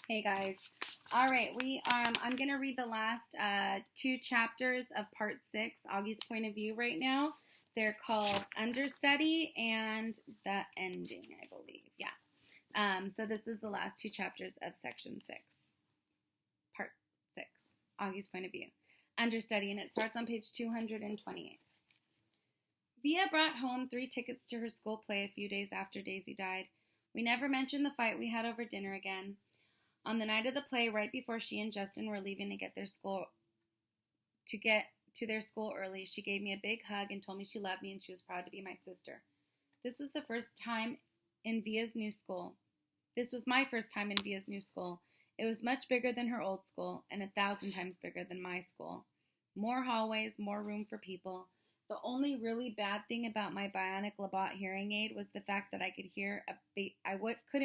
Hey guys. All right, I'm gonna read the last two chapters of part 6, Augie's point of view right now. They're called Understudy and The Ending, I believe. Yeah. So this is the last two chapters of section 6, part 6, Augie's point of view. Understudy, and it starts on page 228. Via brought home 3 tickets to her school play a few days after Daisy died. We never mentioned the fight we had over dinner again. On the night of the play, right before she and Justin were leaving to get to their school early, she gave me a big hug and told me she loved me and she was proud to be my sister. This was the first time in Via's new school. This was my first time in Via's new school. It was much bigger than her old school and 1,000 times bigger than my school. More hallways, more room for people. The only really bad thing about my bionic Labatt hearing aid was the fact that I couldn't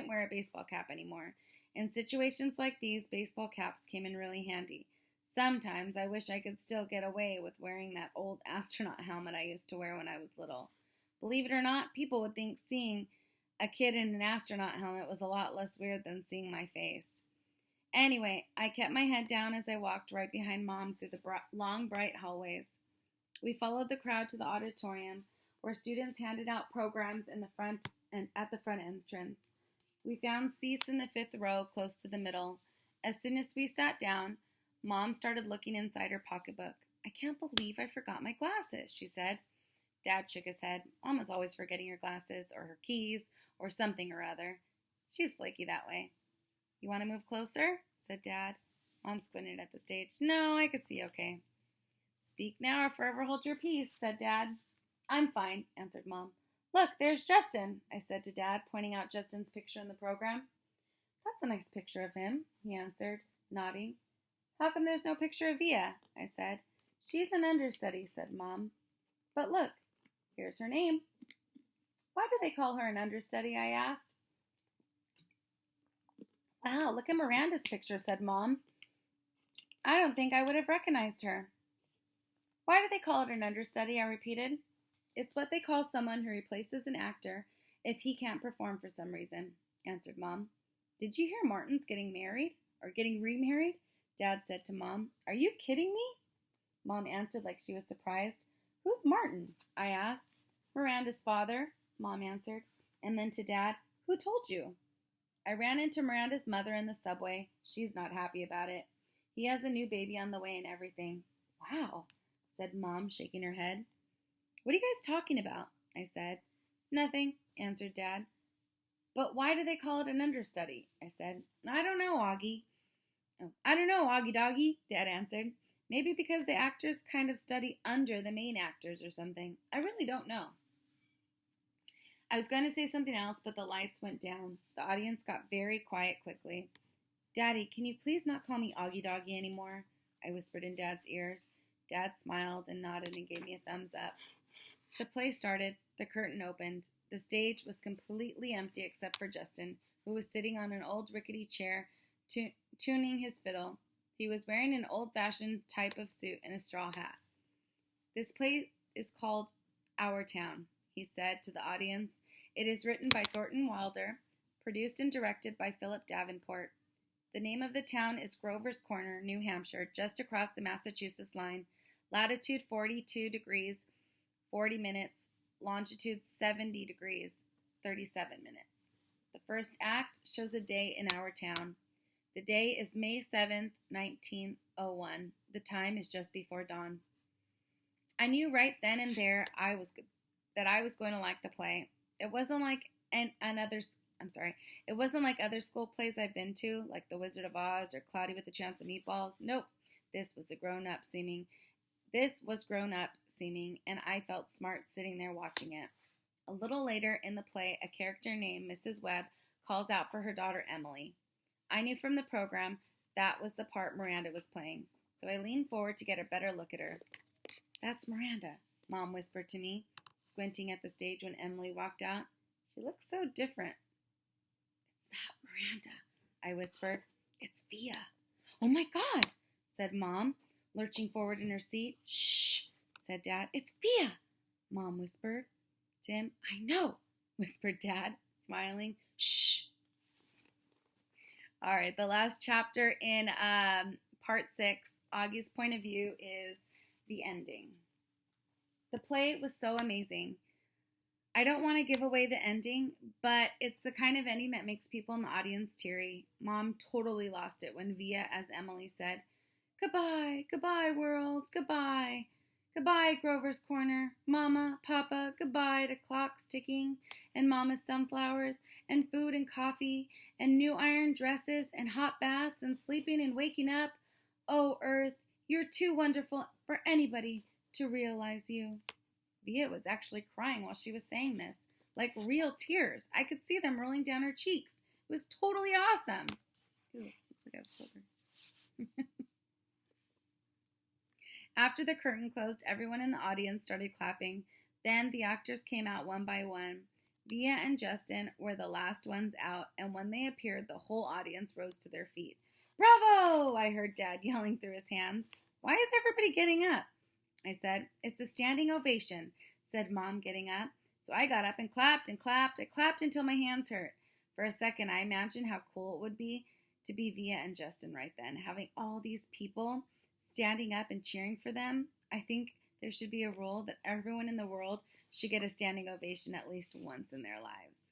wear a baseball cap anymore. In situations like these, baseball caps came in really handy. Sometimes I wish I could still get away with wearing that old astronaut helmet I used to wear when I was little. Believe it or not, people would think seeing a kid in an astronaut helmet was a lot less weird than seeing my face. Anyway, I kept my head down as I walked right behind Mom through the long, bright hallways. We followed the crowd to the auditorium, where students handed out programs in the front and at the front entrance. We found seats in the 5th row close to the middle. As soon as we sat down, Mom started looking inside her pocketbook. I can't believe I forgot my glasses, she said. Dad shook his head. Mom is always forgetting her glasses or her keys or something or other. She's flaky that way. You want to move closer? Said Dad. Mom squinted at the stage. No, I could see okay. Speak now or forever hold your peace, said Dad. I'm fine, answered Mom. Look, there's Justin, I said to Dad, pointing out Justin's picture in the program. That's a nice picture of him, he answered, nodding. How come there's no picture of Via? I said. She's an understudy, said Mom. But look, here's her name. Why do they call her an understudy? I asked. Wow, look at Miranda's picture, said Mom. I don't think I would have recognized her. Why do they call it an understudy? I repeated. It's what they call someone who replaces an actor if he can't perform for some reason, answered Mom. Did you hear Martin's getting married or getting remarried? Dad said to Mom. Are you kidding me? Mom answered like she was surprised. Who's Martin? I asked. Miranda's father, Mom answered. And then to Dad, who told you? I ran into Miranda's mother in the subway. She's not happy about it. He has a new baby on the way and everything. Wow, said Mom, shaking her head. What are you guys talking about? I said. Nothing, answered Dad. But why do they call it an understudy? I said. I don't know, Auggie. Oh, I don't know, Auggie Doggie, Dad answered. Maybe because the actors kind of study under the main actors or something. I really don't know. I was going to say something else, but the lights went down. The audience got very quiet quickly. Daddy, can you please not call me Auggie Doggie anymore? I whispered in Dad's ears. Dad smiled and nodded and gave me a thumbs up. The play started. The curtain opened. The stage was completely empty except for Justin, who was sitting on an old rickety chair tuning his fiddle. He was wearing an old-fashioned type of suit and a straw hat. This play is called Our Town, he said to the audience. It is written by Thornton Wilder, produced and directed by Philip Davenport. The name of the town is Grover's Corner, New Hampshire, just across the Massachusetts line. Latitude 42 degrees, 40 minutes. Longitude 70 degrees, 37 minutes. The first act shows a day in our town. The day is May 7th, 1901. The time is just before dawn. I knew right then and there that I was going to like the play. It wasn't like It wasn't like other school plays I've been to, like The Wizard of Oz or Cloudy with a Chance of Meatballs. Nope, this was grown up seeming, and I felt smart sitting there watching it. A little later in the play, a character named Mrs. Webb calls out for her daughter Emily. I knew from the program that was the part Miranda was playing, so I leaned forward to get a better look at her. That's Miranda, Mom whispered to me, squinting at the stage when Emily walked out. She looks so different. It's not Miranda, I whispered. It's Via. Oh my God, said Mom, lurching forward in her seat. Shh, said Dad. It's Via, Mom whispered. Tim, I know, whispered Dad, smiling. Shh. All right, the last chapter in part 6, Augie's point of view, is the ending. The play was so amazing. I don't want to give away the ending, but it's the kind of ending that makes people in the audience teary. Mom totally lost it when Via, as Emily said, "Goodbye, goodbye, world, goodbye. Goodbye, Grover's Corner. Mama, Papa, goodbye to clocks ticking, and Mama's sunflowers, and food and coffee, and new iron dresses, and hot baths, and sleeping and waking up. Oh, Earth, you're too wonderful for anybody to realize you." Via was actually crying while she was saying this, like real tears. I could see them rolling down her cheeks. It was totally awesome. Ooh, looks like I have a filter. After the curtain closed, everyone in the audience started clapping. Then the actors came out one by one. Via and Justin were the last ones out, and when they appeared, the whole audience rose to their feet. "Bravo!" I heard Dad yelling through his hands. "Why is everybody getting up?" I said. "It's a standing ovation," said Mom, getting up. So I got up and clapped and clapped. I clapped until my hands hurt. For a second, I imagined how cool it would be to be Via and Justin right then, having all these people standing up and cheering for them. I think there should be a rule that everyone in the world should get a standing ovation at least once in their lives.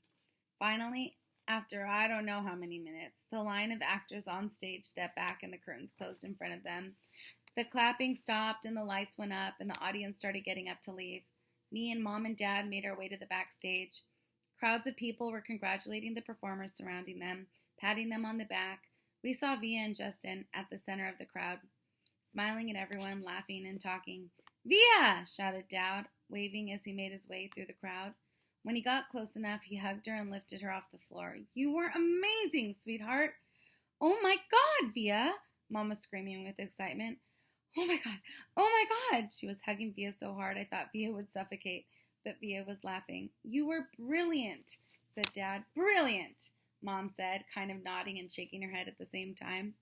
Finally, after I don't know how many minutes, the line of actors on stage stepped back and the curtains closed in front of them. The clapping stopped and the lights went up and the audience started getting up to leave. Me and Mom and Dad made our way to the backstage. Crowds of people were congratulating the performers surrounding them, patting them on the back. We saw Via and Justin at the center of the crowd, smiling at everyone, laughing and talking. "Via!" shouted Dad, waving as he made his way through the crowd. When he got close enough, he hugged her and lifted her off the floor. "You were amazing, sweetheart." "Oh my God, Via!" Mom was screaming with excitement. "Oh my God, oh my God." She was hugging Via so hard I thought Via would suffocate, but Via was laughing. "You were brilliant," said Dad. "Brilliant," Mom said, kind of nodding and shaking her head at the same time.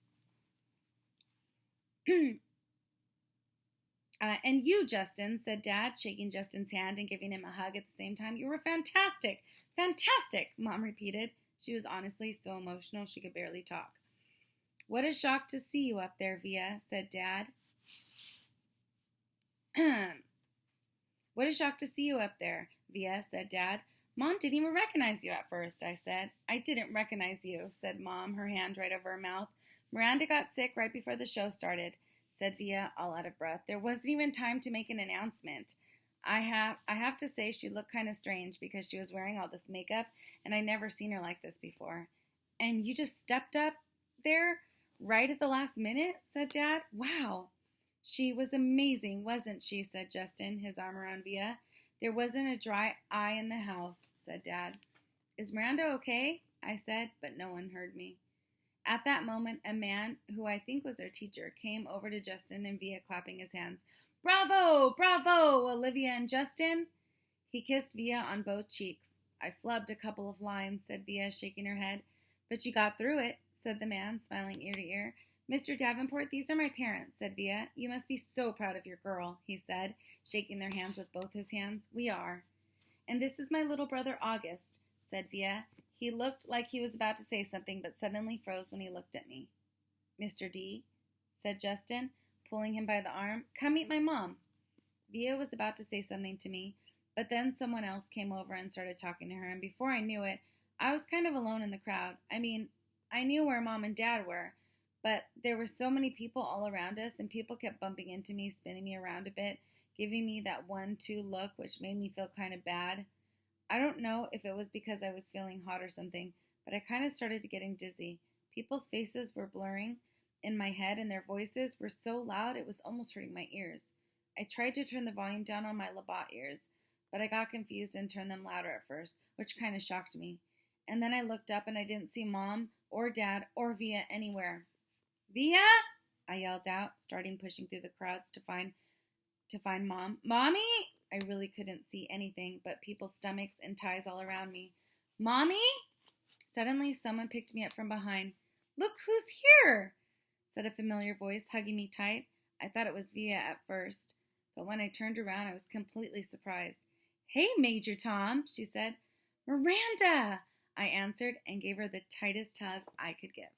"And you, Justin," said Dad, shaking Justin's hand and giving him a hug at the same time. "You were fantastic, fantastic," Mom repeated. She was honestly so emotional she could barely talk. "What a shock to see you up there, Via," said Dad. "What a shock to see you up there, Via," said Dad. "Mom didn't even recognize you at first," I said. "I didn't recognize you," said Mom, her hand right over her mouth. "Miranda got sick right before the show started," said Via, all out of breath. "There wasn't even time to make an announcement. I have to say she looked kind of strange because she was wearing all this makeup, and I never seen her like this before." "And you just stepped up there right at the last minute?" said Dad. "Wow." "She was amazing, wasn't she?" said Justin, his arm around Via. "There wasn't a dry eye in the house," said Dad. "Is Miranda okay?" I said, but no one heard me. At that moment, a man, who I think was their teacher, came over to Justin and Via, clapping his hands. "Bravo! Bravo, Olivia and Justin!" He kissed Via on both cheeks. "I flubbed a couple of lines," said Via, shaking her head. "But you got through it," said the man, smiling ear to ear. "Mr. Davenport, these are my parents," said Via. "You must be so proud of your girl," he said, shaking their hands with both his hands. "We are." "And this is my little brother, August," said Via. He looked like he was about to say something, but suddenly froze when he looked at me. "Mr. D," said Justin, pulling him by the arm. "Come meet my mom." Via was about to say something to me, but then someone else came over and started talking to her, and before I knew it, I was kind of alone in the crowd. I mean, I knew where Mom and Dad were, but there were so many people all around us, and people kept bumping into me, spinning me around a bit, giving me that 1-2 look, which made me feel kind of bad. I don't know if it was because I was feeling hot or something, but I kind of started getting dizzy. People's faces were blurring in my head, and their voices were so loud it was almost hurting my ears. I tried to turn the volume down on my Labatt ears, but I got confused and turned them louder at first, which kind of shocked me. And then I looked up and I didn't see Mom or Dad or Via anywhere. "Via!" I yelled out, starting pushing through the crowds to find Mom. "Mommy!" I really couldn't see anything but people's stomachs and ties all around me. "Mommy!" Suddenly, someone picked me up from behind. "Look who's here!" said a familiar voice, hugging me tight. I thought it was Via at first, but when I turned around, I was completely surprised. "Hey, Major Tom," she said. "Miranda!" I answered and gave her the tightest hug I could give.